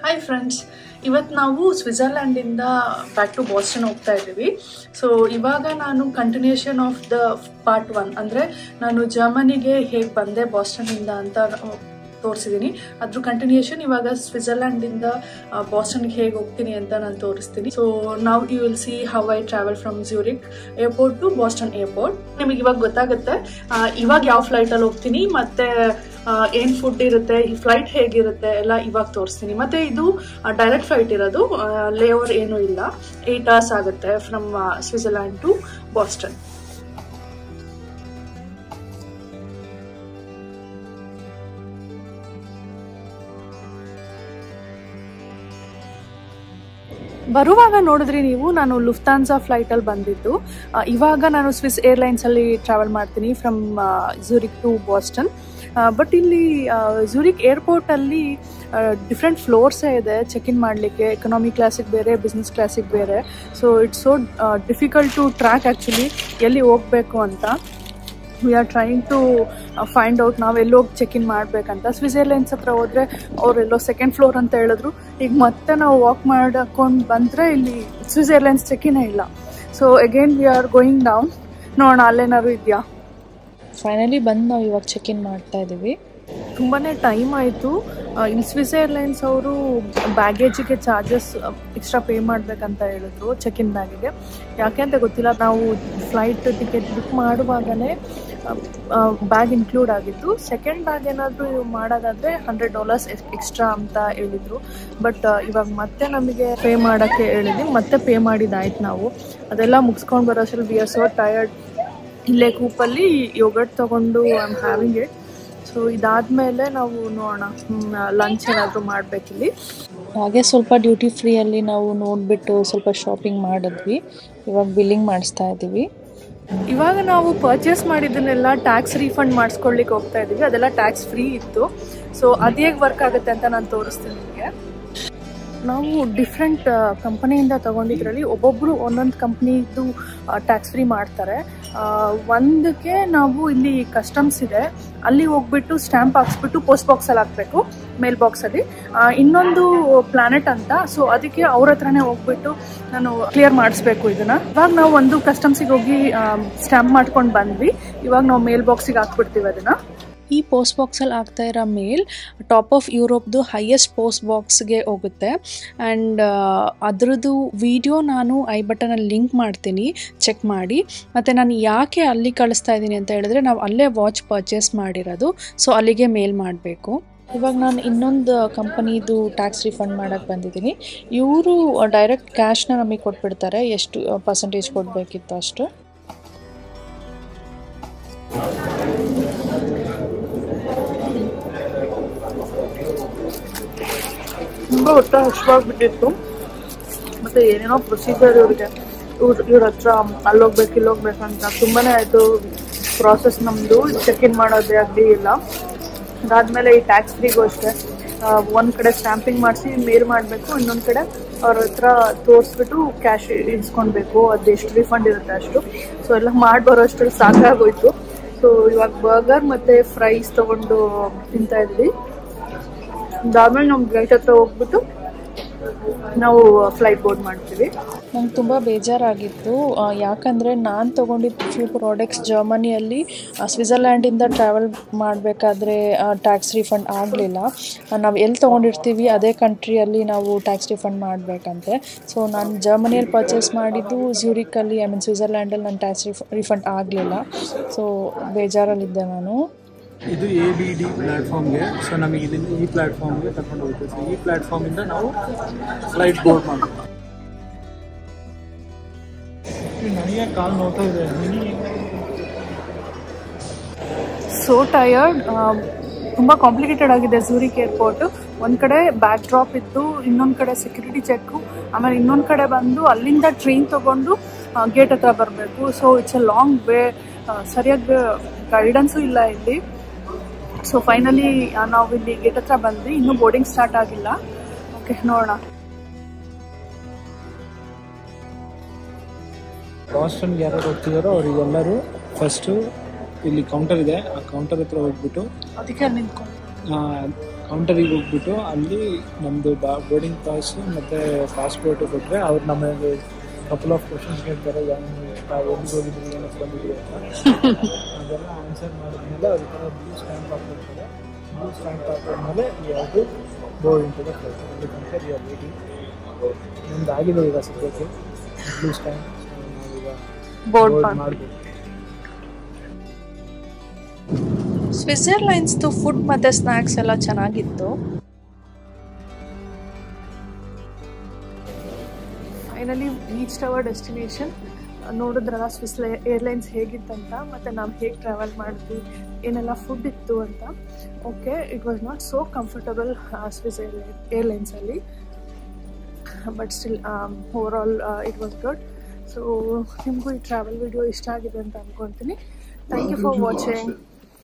Hi friends, ಇವತ್ತು ನಾವು ಸ್ವಿಟ್ಜರ್ಲ್ಯಾಂಡಿಂದ back to Boston ಹೋಗ್ತಾ ಇದ್ದೀವಿ. ಸೊ ಇವಾಗ ನಾನು ಕಂಟಿನ್ಯೂಷನ್ ಆಫ್ ದ ಪಾರ್ಟ್ 1 ಅಂದರೆ ನಾನು ಜರ್ಮನಿಗೆ ಹೇಗೆ ಬಂದೆ ಬಾಸ್ಟನ್ನಿಂದ ಅಂತ ತೋರಿಸಿದ್ದೀನಿ. ಅದ್ರ ಕಂಟಿನ್ಯೂಷನ್ ಇವಾಗ ಸ್ವಿಟ್ಜರ್ಲ್ಯಾಂಡಿಂದ ಬಾಸ್ಟನ್ಗೆ ಹೇಗೆ ಹೋಗ್ತೀನಿ ಅಂತ ನಾನು ತೋರಿಸ್ತೀನಿ. ಸೊ ನಾವು you will see how I travel from Zurich airport to Boston airport. ನಿಮಗೆ ಇವಾಗ ಗೊತ್ತಾಗುತ್ತೆ ಇವಾಗ ಯಾವ ಫ್ಲೈಟಲ್ಲಿ ಹೋಗ್ತೀನಿ ಮತ್ತೆ ಏನು ಫುಡ್ ಇರುತ್ತೆ, ಈ ಫ್ಲೈಟ್ ಹೇಗಿರುತ್ತೆ ಎಲ್ಲ ಇವಾಗ ತೋರಿಸ್ತೀನಿ. ಮತ್ತೆ ಇದು ಡೈರೆಕ್ಟ್ ಫ್ಲೈಟ್ ಇರೋದು, ಲೇ ಓವರ್ ಏನೂ ಇಲ್ಲ. 8 hours ಆಗುತ್ತೆ ಫ್ರಮ್ ಸ್ವಿಟ್ಜರ್ಲ್ಯಾಂಡ್ ಟು ಬಾಸ್ಟನ್. ಬರುವಾಗ ನೋಡಿದ್ರಿ ನೀವು, ನಾನು ಲುಫ್ತಾನ್ಸಾ ಫ್ಲೈಟಲ್ಲಿ ಬಂದಿದ್ದು. ಇವಾಗ ನಾನು ಸ್ವಿಸ್ ಏರ್ಲೈನ್ಸಲ್ಲಿ ಟ್ರಾವೆಲ್ ಮಾಡ್ತೀನಿ from Zurich to Boston. But ಇಲ್ಲಿ ಝೂರಿಕ್ ಏರ್ಪೋರ್ಟಲ್ಲಿ ಡಿಫ್ರೆಂಟ್ ಫ್ಲೋರ್ಸೇ ಇದೆ ಚೆಕ್ ಇನ್ ಮಾಡಲಿಕ್ಕೆ. ಎಕನಾಮಿ ಕ್ಲಾಸಿಗೆ ಬೇರೆ, ಬಿಸ್ನೆಸ್ ಕ್ಲಾಸಿಗೆ ಬೇರೆ. So it's so difficult to track actually ಎಲ್ಲಿ ಹೋಗಬೇಕು ಅಂತ. We are trying to find out ನಾವು ಎಲ್ಲೋಗಿ ಚೆಕ್ ಇನ್ ಮಾಡಬೇಕಂತ. ಸ್ವಿಸ್ ಏರ್ಲೈನ್ಸ್ ಹತ್ರ ಹೋದರೆ ಅವರೆಲ್ಲೋ 2nd floor ಅಂತ ಹೇಳಿದ್ರು. ಈಗ ಮತ್ತೆ ನಾವು ವಾಕ್ ಮಾಡ್ಕೊಂಡು ಬಂದರೆ ಇಲ್ಲಿ ಸ್ವಿಸ್ ಏರ್ಲೈನ್ಸ್ ಚೆಕ್ ಇನ್ನೇ ಇಲ್ಲ. So again we are going down. ನೋಡೋಣ ಅಲ್ಲೇನಾದ್ರು ಇದೆಯಾ. ಫೈನಲಿ ಬಂದು ನಾವು ಇವಾಗ ಚೆಕ್ ಇನ್ ಮಾಡ್ತಾ ಇದ್ದೀವಿ. ತುಂಬಾ ಟೈಮ್ ಆಯಿತು. ಇಲ್ಲಿ ಸ್ವಿಸ್ ಏರ್ಲೈನ್ಸ್ ಅವರು ಬ್ಯಾಗೇಜಿಗೆ ಚಾರ್ಜಸ್ ಎಕ್ಸ್ಟ್ರಾ ಪೇ ಮಾಡಬೇಕಂತ ಹೇಳಿದ್ರು ಚೆಕ್ ಇನ್ ಬ್ಯಾಗಿಗೆ. ಯಾಕೆ ಅಂತ ಗೊತ್ತಿಲ್ಲ. ನಾವು ಫ್ಲೈಟ್ ಟಿಕೆಟ್ ಬುಕ್ ಮಾಡುವಾಗಲೇ ಬ್ಯಾಗ್ ಇನ್ಕ್ಲೂಡ್ ಆಗಿತ್ತು. ಸೆಕೆಂಡ್ ಬ್ಯಾಗ್ ಏನಾದರೂ ಮಾಡೋದಾದರೆ $100 ಎಕ್ಸ್ಟ್ರಾ ಅಂತ ಹೇಳಿದರು. ಬಟ್ ಇವಾಗ ಮತ್ತೆ ನಮಗೆ ಪೇ ಮಾಡೋಕ್ಕೆ ಹೇಳಿದ್ವಿ. ಮತ್ತೆ ಪೇ ಮಾಡಿದ್ದಾಯ್ತು. ನಾವು ಅದೆಲ್ಲ ಮುಗಿಸ್ಕೊಂಡು ಬರೋಷ್ಟರಲ್ಲಿ ವಿ ಆರ್ ಸೋ ಟಯರ್ಡ್. ಇಲ್ಲೇ ಕೂಪಲ್ಲಿ ಯೋಗರ್ಟ್ ತೊಗೊಂಡು I am having it. So ಇದಾದಮೇಲೆ ನಾವು ನೋಡೋಣ ಲಂಚ್ ಏನಾದರೂ ಮಾಡಬೇಕಿಲ್ಲಿ. ಹಾಗೆ ಸ್ವಲ್ಪ ಡ್ಯೂಟಿ ಫ್ರೀಯಲ್ಲಿ ನಾವು ನೋಡಿಬಿಟ್ಟು ಸ್ವಲ್ಪ ಶಾಪಿಂಗ್ ಮಾಡಿದ್ವಿ. ಇವಾಗ ಬಿಲ್ಲಿಂಗ್ ಮಾಡಿಸ್ತಾ ಇದ್ದೀವಿ. ಇವಾಗ ನಾವು ಪರ್ಚೇಸ್ ಮಾಡಿದ್ದನ್ನೆಲ್ಲ ಟ್ಯಾಕ್ಸ್ ರೀಫಂಡ್ ಮಾಡಿಸ್ಕೊಳ್ಳಿಕ್ಕೆ ಹೋಗ್ತಾ ಇದ್ದೀವಿ. ಅದೆಲ್ಲ ಟ್ಯಾಕ್ಸ್ ಫ್ರೀ ಇತ್ತು. ಸೊ ಅದು ಹೇಗೆ ವರ್ಕ್ ಆಗುತ್ತೆ ಅಂತ ನಾನು ತೋರಿಸ್ತೀನಿ ನಿಮಗೆ. ನಾವು ಡಿಫ್ರೆಂಟ್ ಕಂಪನಿಯಿಂದ ತೊಗೊಂಡಿದ್ರಲ್ಲಿ ಒಬ್ಬೊಬ್ಬರು ಒಂದೊಂದು ಕಂಪ್ನಿದು ಟ್ಯಾಕ್ಸ್ ಫ್ರೀ ಮಾಡ್ತಾರೆ. ಒಂದಕ್ಕೆ ನಾವು ಇಲ್ಲಿ ಕಸ್ಟಮ್ಸ್ ಇದೆ, ಅಲ್ಲಿ ಹೋಗ್ಬಿಟ್ಟು ಸ್ಟ್ಯಾಂಪ್ ಹಾಕ್ಸ್ಬಿಟ್ಟು ಪೋಸ್ಟ್ ಬಾಕ್ಸಲ್ಲಿ ಹಾಕಬೇಕು, ಮೇಲ್ ಬಾಕ್ಸಲ್ಲಿ. ಇನ್ನೊಂದು ಪ್ಲಾನೆಟ್ ಅಂತ, ಸೊ ಅದಕ್ಕೆ ಅವ್ರ ಹತ್ರನೇ ಹೋಗ್ಬಿಟ್ಟು ನಾನು ಕ್ಲಿಯರ್ ಮಾಡಿಸ್ಬೇಕು ಇದನ್ನು. ಇವಾಗ ನಾವು ಒಂದು ಕಸ್ಟಮ್ಸಿಗೆ ಹೋಗಿ ಸ್ಟ್ಯಾಂಪ್ ಮಾಡ್ಕೊಂಡು ಬಂದ್ವಿ. ಇವಾಗ ನಾವು ಮೇಲ್ ಬಾಕ್ಸಿಗೆ ಹಾಕ್ಬಿಡ್ತೀವಿ ಅದನ್ನು. ಈ ಪೋಸ್ಟ್ ಬಾಕ್ಸಲ್ಲಿ ಆಗ್ತಾ ಇರೋ ಮೇಲ್ ಟಾಪ್ ಆಫ್ ಯುರೋಪ್ದು ಹೈಯೆಸ್ಟ್ ಪೋಸ್ಟ್ ಬಾಕ್ಸ್ಗೆ ಹೋಗುತ್ತೆ. ಆ್ಯಂಡ್ ಅದರದ್ದು ವಿಡಿಯೋ ನಾನು ಐ ಬಟನಲ್ಲಿ ಲಿಂಕ್ ಮಾಡ್ತೀನಿ, ಚೆಕ್ ಮಾಡಿ. ಮತ್ತು ನಾನು ಯಾಕೆ ಅಲ್ಲಿ ಕಳಿಸ್ತಾ ಇದ್ದೀನಿ ಅಂತ ಹೇಳಿದ್ರೆ, ನಾವು ಅಲ್ಲೇ ವಾಚ್ ಪರ್ಚೇಸ್ ಮಾಡಿರೋದು, ಸೊ ಅಲ್ಲಿಗೆ ಮೇಲ್ ಮಾಡಬೇಕು. ಇವಾಗ ನಾನು ಇನ್ನೊಂದು ಕಂಪನಿದು ಟ್ಯಾಕ್ಸ್ ರಿಫಂಡ್ ಮಾಡೋಕ್ಕೆ ಬಂದಿದ್ದೀನಿ. ಇವರು ಡೈರೆಕ್ಟ್ ಕ್ಯಾಶ್ನ ನಮಗೆ ಕೊಟ್ಬಿಡ್ತಾರೆ, ಎಷ್ಟು ಪರ್ಸೆಂಟೇಜ್ ಕೊಡಬೇಕಿತ್ತು ಅಷ್ಟು. ತುಂಬ ಹೊಟ್ಟೆ ಹಸಿವಾಗ್ಬಿಟ್ಟಿತ್ತು. ಮತ್ತು ಏನೇನೋ ಪ್ರೊಸೀಜರ್ ಇವ್ರ ಹತ್ರ ಅಲ್ಲೋಗ್ಬೇಕು ಇಲ್ಲೋಗ್ಬೇಕಂತ ತುಂಬಾ ಆಯಿತು ಪ್ರಾಸೆಸ್ ನಮ್ಮದು. ಚೆಕ್ ಇನ್ ಮಾಡೋದೇ ಆಗಲಿ ಇಲ್ಲ. ಅದಾದಮೇಲೆ ಈ ಟ್ಯಾಕ್ಸ್ ಫ್ರೀಗೂ ಅಷ್ಟೇ, ಒಂದು ಕಡೆ ಸ್ಟ್ಯಾಂಪಿಂಗ್ ಮಾಡಿಸಿ ಮೇಲ್ ಮಾಡಬೇಕು, ಇನ್ನೊಂದು ಕಡೆ ಅವ್ರ ಹತ್ರ ತೋರಿಸ್ಬಿಟ್ಟು ಕ್ಯಾಶ್ ಇಸ್ಕೊಳ್ಬೇಕು. ಅದೆಷ್ಟು ರಿಫಂಡ್ ಇರುತ್ತೆ ಅಷ್ಟು. ಸೊ ಎಲ್ಲ ಮಾಡಿ ಬರೋಷ್ಟು ಸಾಕಾಗೋಯ್ತು. ಸೊ ಇವಾಗ ಬರ್ಗರ್ ಮತ್ತು ಫ್ರೈಸ್ ತೊಗೊಂಡು ತಿಂತಾ ಇದ್ವಿ. ಅದಾದ್ಮೇಲೆ ನಮ್ಮ ಗೇಟ್ ಹತ್ರ ಹೋಗ್ಬಿಟ್ಟು ನಾವು ಫ್ಲೈಟ್ ಬೋರ್ಡ್ ಮಾಡ್ತೀವಿ. ನಂಗೆ ತುಂಬ ಬೇಜಾರಾಗಿತ್ತು. ಯಾಕಂದರೆ ನಾನು ತೊಗೊಂಡಿದ್ದ ಫ್ಯೂ ಪ್ರಾಡಕ್ಟ್ಸ್ ಜರ್ಮನಿಯಲ್ಲಿ ಸ್ವಿಟ್ಜರ್ಲ್ಯಾಂಡಿಂದ ಟ್ರಾವೆಲ್ ಮಾಡಬೇಕಾದ್ರೆ ಟ್ಯಾಕ್ಸ್ ರಿಫಂಡ್ ಆಗಲಿಲ್ಲ. ನಾವು ಎಲ್ಲಿ ತೊಗೊಂಡಿರ್ತೀವಿ ಅದೇ ಕಂಟ್ರಿಯಲ್ಲಿ ನಾವು ಟ್ಯಾಕ್ಸ್ ರಿಫಂಡ್ ಮಾಡಬೇಕಂತೆ. ಸೊ ನಾನು ಜರ್ಮನಿಯಲ್ಲಿ ಪರ್ಚೇಸ್ ಮಾಡಿದ್ದು ಝ್ಯೂರಿಕಲ್ಲಿ, ಐ ಮೀನ್ ಸ್ವಿಟ್ಜರ್ಲ್ಯಾಂಡಲ್ಲಿ ನನ್ನ ಟ್ಯಾಕ್ಸ್ ರಿಫಂಡ್ ಆಗಲಿಲ್ಲ. ಸೊ ಬೇಜಾರಲ್ಲಿದ್ದೆ ನಾನು. ಇದು ABD ಪ್ಲ್ಯಾಟ್ಫಾರ್ಮ್ಗೆ. ಸೊ ನಮಗೆ ಇದನ್ನು ಈ ಪ್ಲ್ಯಾಟ್ಫಾರ್ಮ್ಗೆ ಕರ್ಕೊಂಡು ಹೋಗುತ್ತೆ. ಸೊ ಈ ಪ್ಲ್ಯಾಟ್ಫಾರ್ಮಿಂದ ನಾವು ಫ್ಲೈಟ್ ಬೋರ್ಡ್ ಮಾಡಬೇಕು. ನನಗೆ ಕಾಲು ನೋಡ್ತಾ ಇದೆ. So tired. ತುಂಬ ಕಾಂಪ್ಲಿಕೇಟೆಡ್ ಆಗಿದೆ ಝೂರಿಕ್ ಏರ್ಪೋರ್ಟು. ಒಂದು ಕಡೆ ಬ್ಯಾಕ್ ಡ್ರಾಪ್ ಇತ್ತು, ಇನ್ನೊಂದು ಕಡೆ ಸೆಕ್ಯೂರಿಟಿ ಚೆಕ್ಕು, ಆಮೇಲೆ ಇನ್ನೊಂದು ಕಡೆ ಬಂದು ಅಲ್ಲಿಂದ ಟ್ರೈನ್ ತೊಗೊಂಡು ಗೇಟ್ ಹತ್ರ ಬರಬೇಕು. So it's A long way. ಸರಿಯಾಗಿ ಗೈಡೆನ್ಸು ಇಲ್ಲ ಇಲ್ಲಿ. ಸೊ ಫೈನಲಿ ನಾವು ಇಲ್ಲಿ ಗೇಟ್ ಹತ್ರ ಬಂದ್ವಿ. ಇನ್ನೂ ಬೋರ್ಡಿಂಗ್ ಸ್ಟಾರ್ಟ್ ಆಗಿಲ್ಲ. ಓಕೆ, ನೋಡೋಣ. ಬಾಸ್ಟನ್ಗೆ ಯಾರು ಹೋಗ್ತಿದಾರೋ ಅವರಿಗೆಲ್ಲರೂ ಫಸ್ಟು ಇಲ್ಲಿ ಕೌಂಟರ್ ಇದೆ, ಆ ಕೌಂಟರ್ ಹತ್ರ ಹೋಗ್ಬಿಟ್ಟು ಅದಕ್ಕೆ ನಿಂತ್ಕೊಂಡು ಕೌಂಟರಿಗೆ ಹೋಗ್ಬಿಟ್ಟು ಅಲ್ಲಿ ನಮ್ಮದು ಬೋರ್ಡಿಂಗ್ ಪಾಸು ಮತ್ತು ಪಾಸ್ಪೋರ್ಟು ಕೊಟ್ಟರೆ ಅವ್ರು ನಮಗೆ ಕಪಲ್ ಆಫ್ ಕ್ವಶನ್ಸ್ ಕೇಳ್ತಾರೆ, ನಾವು ಎಲ್ಲಿಗೆ ಹೋಗಿದ್ದೀವಿ, ಏನಕ್ಕೆ ಬಂದಿದ್ದೀವಿ ಅಂತ. ಅದೆಲ್ಲ ಆನ್ಸರ್ ಮಾಡಿದ್ಮೇಲೆ ಅವ್ರ ಥರ ಬ್ಲೂ ಸ್ಟ್ಯಾಂಪ್ ಹಾಕ್ಬಿಡ್ತಾರೆ. ಬ್ಲೂ ಸ್ಟ್ಯಾಂಪ್ ಹಾಕಿದ್ಮೇಲೆ ಯಾವುದು ಬೋರ್ಡ್ ಇಂಟು ಫ್ಲೈಟ್ ಅದಕ್ಕಂತ ರಿಯಲ್ ವೇಟಿಂಗ್. ನಮ್ದು ಆಗಿದೆ ಈಗ ಸದ್ಯಕ್ಕೆ ಬ್ಲೂ ಸ್ಟ್ಯಾಂಪ್. ನಾವೀಗ ಬೋರ್ಡ್ ಮಾಡಬೇಕು. ಸ್ವಿಸ್ ಏರ್ಲೈನ್ಸ್ದು ಫುಡ್ ಮತ್ತು ಸ್ನ್ಯಾಕ್ಸ್ ಎಲ್ಲ ಚೆನ್ನಾಗಿತ್ತು. Finally reached our destination. ನೋಡಿದ್ರಲ್ಲ ಸ್ವಿಸ್ ಏರ್ಲೈನ್ಸ್ ಹೇಗಿತ್ತಂತ, ಮತ್ತು ನಾವು ಹೇಗೆ ಟ್ರಾವೆಲ್ ಮಾಡಿದ್ವಿ, ಏನೆಲ್ಲ ಫುಡ್ ಇತ್ತು ಅಂತ. Okay, it was not so comfortable ಸ್ವಿಸ್ ಏರ್ಲೈನ್ಸಲ್ಲಿ, but still over all it was good. So ನಿಮಗೂ ಈ ಟ್ರಾವೆಲ್ ವಿಡಿಯೋ ಇಷ್ಟ ಆಗಿದೆ ಅಂತ ಅಂದ್ಕೊಳ್ತೀನಿ. Thank you for watching.